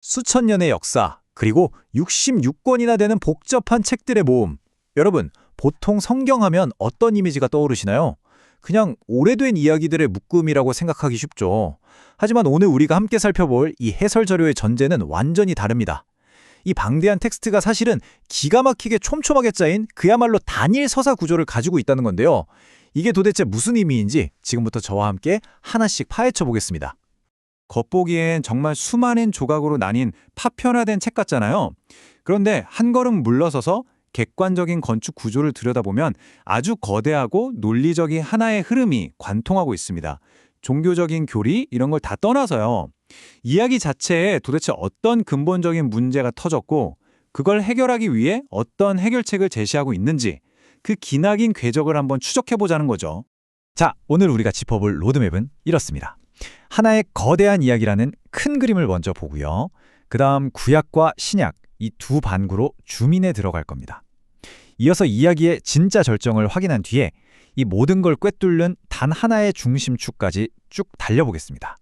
수천 년의 역사, 그리고 66권이나 되는 복잡한 책들의 모음. 여러분, 보통 성경하면 어떤 이미지가 떠오르시나요? 그냥 오래된 이야기들의 묶음이라고 생각하기 쉽죠. 하지만 오늘 우리가 함께 살펴볼 이 해설 자료의 전제는 완전히 다릅니다. 이 방대한 텍스트가 사실은 기가 막히게 촘촘하게 짜인 그야말로 단일 서사 구조를 가지고 있다는 건데요. 이게 도대체 무슨 의미인지 지금부터 저와 함께 하나씩 파헤쳐 보겠습니다. 겉보기엔 정말 수많은 조각으로 나뉜 파편화된 책 같잖아요. 그런데 한 걸음 물러서서 객관적인 건축 구조를 들여다보면 아주 거대하고 논리적인 하나의 흐름이 관통하고 있습니다. 종교적인 교리 이런 걸 다 떠나서요. 이야기 자체에 도대체 어떤 근본적인 문제가 터졌고 그걸 해결하기 위해 어떤 해결책을 제시하고 있는지 그 기나긴 궤적을 한번 추적해보자는 거죠. 자, 오늘 우리가 짚어볼 로드맵은 이렇습니다. 하나의 거대한 이야기라는 큰 그림을 먼저 보고요. 그 다음 구약과 신약 이 두 반구로 줌인에 들어갈 겁니다. 이어서 이야기의 진짜 절정을 확인한 뒤에 이 모든 걸 꿰뚫는 단 하나의 중심축까지 쭉 달려보겠습니다.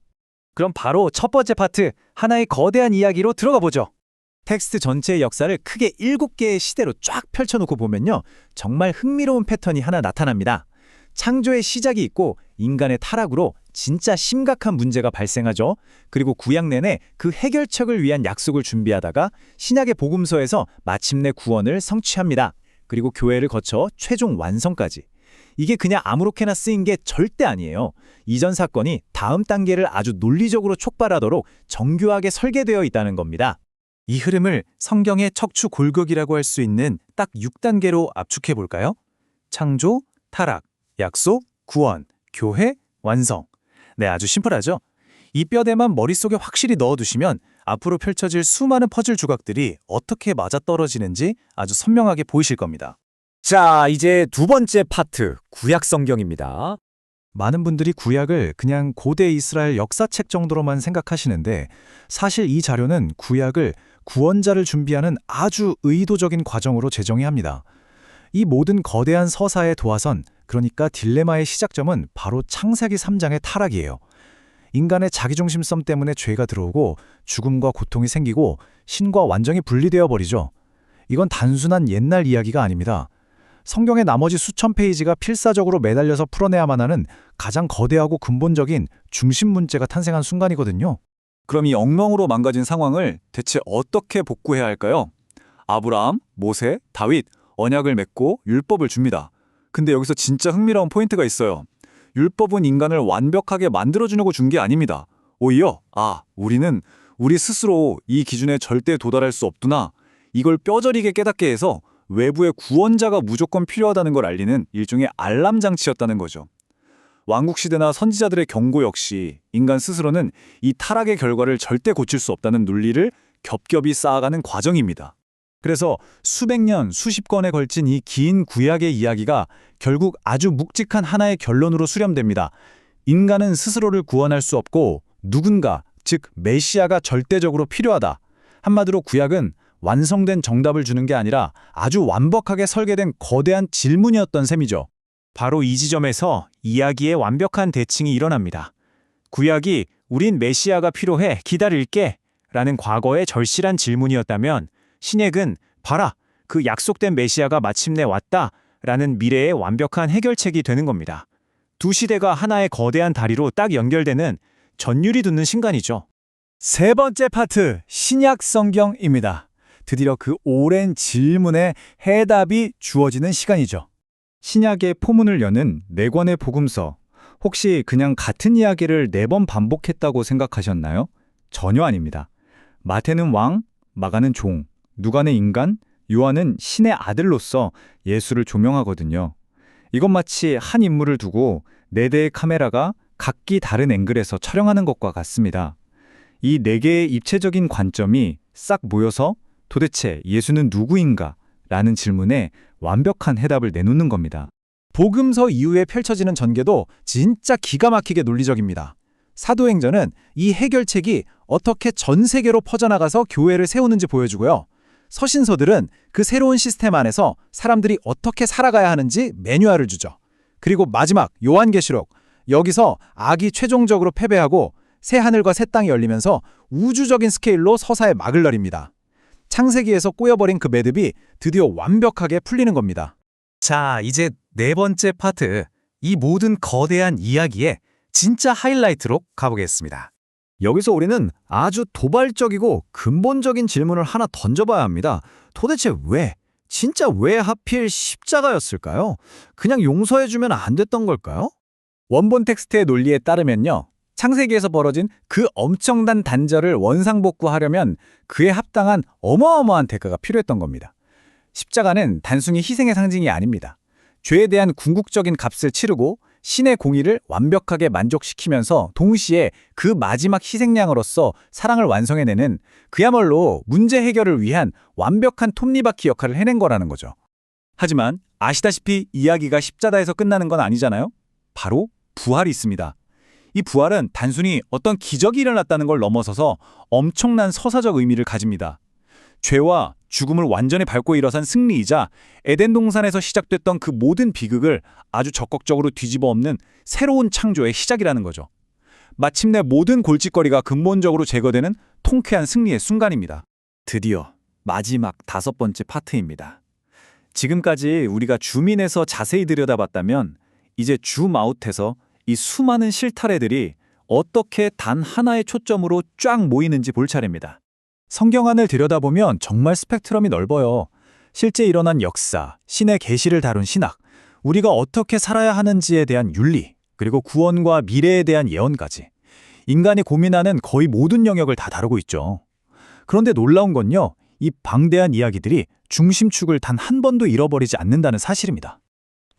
그럼 바로 첫 번째 파트, 하나의 거대한 이야기로 들어가 보죠. 텍스트 전체의 역사를 크게 7개의 시대로 쫙 펼쳐놓고 보면요. 정말 흥미로운 패턴이 하나 나타납니다. 창조의 시작이 있고 인간의 타락으로 진짜 심각한 문제가 발생하죠. 그리고 구약 내내 그 해결책을 위한 약속을 준비하다가 신약의 복음서에서 마침내 구원을 성취합니다. 그리고 교회를 거쳐 최종 완성까지. 이게 그냥 아무렇게나 쓰인 게 절대 아니에요. 이전 사건이 다음 단계를 아주 논리적으로 촉발하도록 정교하게 설계되어 있다는 겁니다. 이 흐름을 성경의 척추 골격이라고 할 수 있는 딱 6단계로 압축해 볼까요? 창조, 타락, 약속, 구원, 교회, 완성. 네, 아주 심플하죠? 이 뼈대만 머릿속에 확실히 넣어두시면 앞으로 펼쳐질 수많은 퍼즐 조각들이 어떻게 맞아떨어지는지 아주 선명하게 보이실 겁니다. 자, 이제 두 번째 파트, 구약 성경입니다. 많은 분들이 구약을 그냥 고대 이스라엘 역사책 정도로만 생각하시는데 사실 이 자료는 구약을 구원자를 준비하는 아주 의도적인 과정으로 재정의 합니다. 이 모든 거대한 서사의 도화선, 그러니까 딜레마의 시작점은 바로 창세기 3장의 타락이에요. 인간의 자기중심성 때문에 죄가 들어오고 죽음과 고통이 생기고 신과 완전히 분리되어 버리죠. 이건 단순한 옛날 이야기가 아닙니다. 성경의 나머지 수천 페이지가 필사적으로 매달려서 풀어내야만 하는 가장 거대하고 근본적인 중심 문제가 탄생한 순간이거든요. 그럼 이 엉망으로 망가진 상황을 대체 어떻게 복구해야 할까요? 아브라함, 모세, 다윗, 언약을 맺고 율법을 줍니다. 근데 여기서 진짜 흥미로운 포인트가 있어요. 율법은 인간을 완벽하게 만들어주려고 준 게 아닙니다. 오히려 우리는 우리 스스로 이 기준에 절대 도달할 수 없구나. 이걸 뼈저리게 깨닫게 해서 외부의 구원자가 무조건 필요하다는 걸 알리는 일종의 알람 장치였다는 거죠. 왕국시대나 선지자들의 경고 역시 인간 스스로는 이 타락의 결과를 절대 고칠 수 없다는 논리를 겹겹이 쌓아가는 과정입니다. 그래서 수백 년, 수십 권에 걸친 이 긴 구약의 이야기가 결국 아주 묵직한 하나의 결론으로 수렴됩니다. 인간은 스스로를 구원할 수 없고 누군가, 즉 메시아가 절대적으로 필요하다. 한마디로 구약은 완성된 정답을 주는 게 아니라 아주 완벽하게 설계된 거대한 질문이었던 셈이죠. 바로 이 지점에서 이야기의 완벽한 대칭이 일어납니다. 구약이 우린 메시아가 필요해, 기다릴게 라는 과거의 절실한 질문이었다면 신약은 봐라, 그 약속된 메시아가 마침내 왔다 라는 미래의 완벽한 해결책이 되는 겁니다. 두 시대가 하나의 거대한 다리로 딱 연결되는 전율이 돋는 순간이죠. 세 번째 파트, 신약 성경입니다. 드디어 그 오랜 질문에 해답이 주어지는 시간이죠. 신약의 포문을 여는 네 권의 복음서. 혹시 그냥 같은 이야기를 4번 반복했다고 생각하셨나요? 전혀 아닙니다. 마태는 왕, 마가는 종, 누가는 인간, 요한은 신의 아들로서 예수를 조명하거든요. 이건 마치 한 인물을 두고 4대의 카메라가 각기 다른 앵글에서 촬영하는 것과 같습니다. 이 4개의 입체적인 관점이 싹 모여서 도대체 예수는 누구인가? 라는 질문에 완벽한 해답을 내놓는 겁니다. 복음서 이후에 펼쳐지는 전개도 진짜 기가 막히게 논리적입니다. 사도행전은 이 해결책이 어떻게 전 세계로 퍼져나가서 교회를 세우는지 보여주고요. 서신서들은 그 새로운 시스템 안에서 사람들이 어떻게 살아가야 하는지 매뉴얼을 주죠. 그리고 마지막 요한계시록, 여기서 악이 최종적으로 패배하고 새 하늘과 새 땅이 열리면서 우주적인 스케일로 서사의 막을 내립니다. 창세기에서 꼬여버린 그 매듭이 드디어 완벽하게 풀리는 겁니다. 자, 이제 네 번째 파트, 이 모든 거대한 이야기의 진짜 하이라이트로 가보겠습니다. 여기서 우리는 아주 도발적이고 근본적인 질문을 하나 던져봐야 합니다. 도대체 왜? 진짜 왜 하필 십자가였을까요? 그냥 용서해주면 안 됐던 걸까요? 원본 텍스트의 논리에 따르면요. 창세기에서 벌어진 그 엄청난 단절을 원상복구하려면 그에 합당한 어마어마한 대가가 필요했던 겁니다. 십자가는 단순히 희생의 상징이 아닙니다. 죄에 대한 궁극적인 값을 치르고 신의 공의를 완벽하게 만족시키면서 동시에 그 마지막 희생양으로서 사랑을 완성해내는 그야말로 문제 해결을 위한 완벽한 톱니바퀴 역할을 해낸 거라는 거죠. 하지만 아시다시피 이야기가 십자가에서 끝나는 건 아니잖아요. 바로 부활이 있습니다. 이 부활은 단순히 어떤 기적이 일어났다는 걸 넘어서서 엄청난 서사적 의미를 가집니다. 죄와 죽음을 완전히 밟고 일어선 승리이자 에덴 동산에서 시작됐던 그 모든 비극을 아주 적극적으로 뒤집어 엎는 새로운 창조의 시작이라는 거죠. 마침내 모든 골칫거리가 근본적으로 제거되는 통쾌한 승리의 순간입니다. 드디어 마지막 5번째 파트입니다. 지금까지 우리가 줌인에서 자세히 들여다봤다면 이제 줌아웃해서 이 수많은 실타래들이 어떻게 단 하나의 초점으로 쫙 모이는지 볼 차례입니다. 성경 안을 들여다보면 정말 스펙트럼이 넓어요. 실제 일어난 역사, 신의 계시를 다룬 신학, 우리가 어떻게 살아야 하는지에 대한 윤리, 그리고 구원과 미래에 대한 예언까지. 인간이 고민하는 거의 모든 영역을 다 다루고 있죠. 그런데 놀라운 건요, 이 방대한 이야기들이 중심축을 단 한 번도 잃어버리지 않는다는 사실입니다.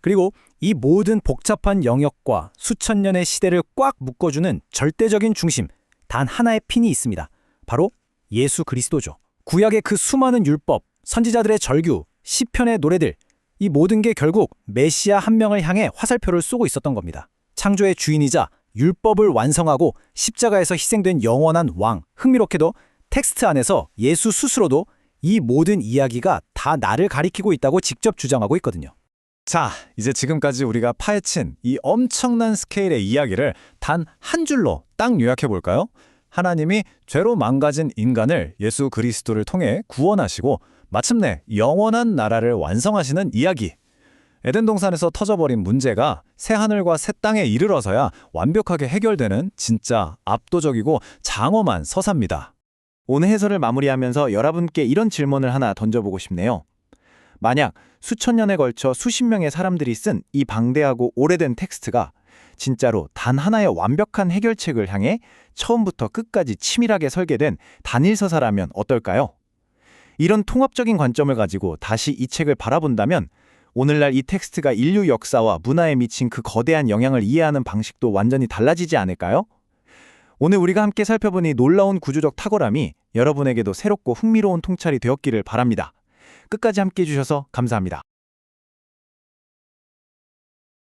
그리고 이 모든 복잡한 영역과 수천 년의 시대를 꽉 묶어주는 절대적인 중심, 단 하나의 핀이 있습니다. 바로 예수 그리스도죠. 구약의 그 수많은 율법, 선지자들의 절규, 시편의 노래들, 이 모든 게 결국 메시아 한 명을 향해 화살표를 쏘고 있었던 겁니다. 창조의 주인이자 율법을 완성하고 십자가에서 희생된 영원한 왕. 흥미롭게도 텍스트 안에서 예수 스스로도 이 모든 이야기가 다 나를 가리키고 있다고 직접 주장하고 있거든요. 자, 이제 지금까지 우리가 파헤친 이 엄청난 스케일의 이야기를 단 한 줄로 딱 요약해 볼까요? 하나님이 죄로 망가진 인간을 예수 그리스도를 통해 구원하시고 마침내 영원한 나라를 완성하시는 이야기. 에덴 동산에서 터져버린 문제가 새 하늘과 새 땅에 이르러서야 완벽하게 해결되는 진짜 압도적이고 장엄한 서사입니다. 오늘 해설을 마무리하면서 여러분께 이런 질문을 하나 던져보고 싶네요. 만약 수천 년에 걸쳐 수십 명의 사람들이 쓴 이 방대하고 오래된 텍스트가 진짜로 단 하나의 완벽한 해결책을 향해 처음부터 끝까지 치밀하게 설계된 단일서사라면 어떨까요? 이런 통합적인 관점을 가지고 다시 이 책을 바라본다면 오늘날 이 텍스트가 인류 역사와 문화에 미친 그 거대한 영향을 이해하는 방식도 완전히 달라지지 않을까요? 오늘 우리가 함께 살펴본 이 놀라운 구조적 탁월함이 여러분에게도 새롭고 흥미로운 통찰이 되었기를 바랍니다. 끝까지 함께 해주셔서 감사합니다.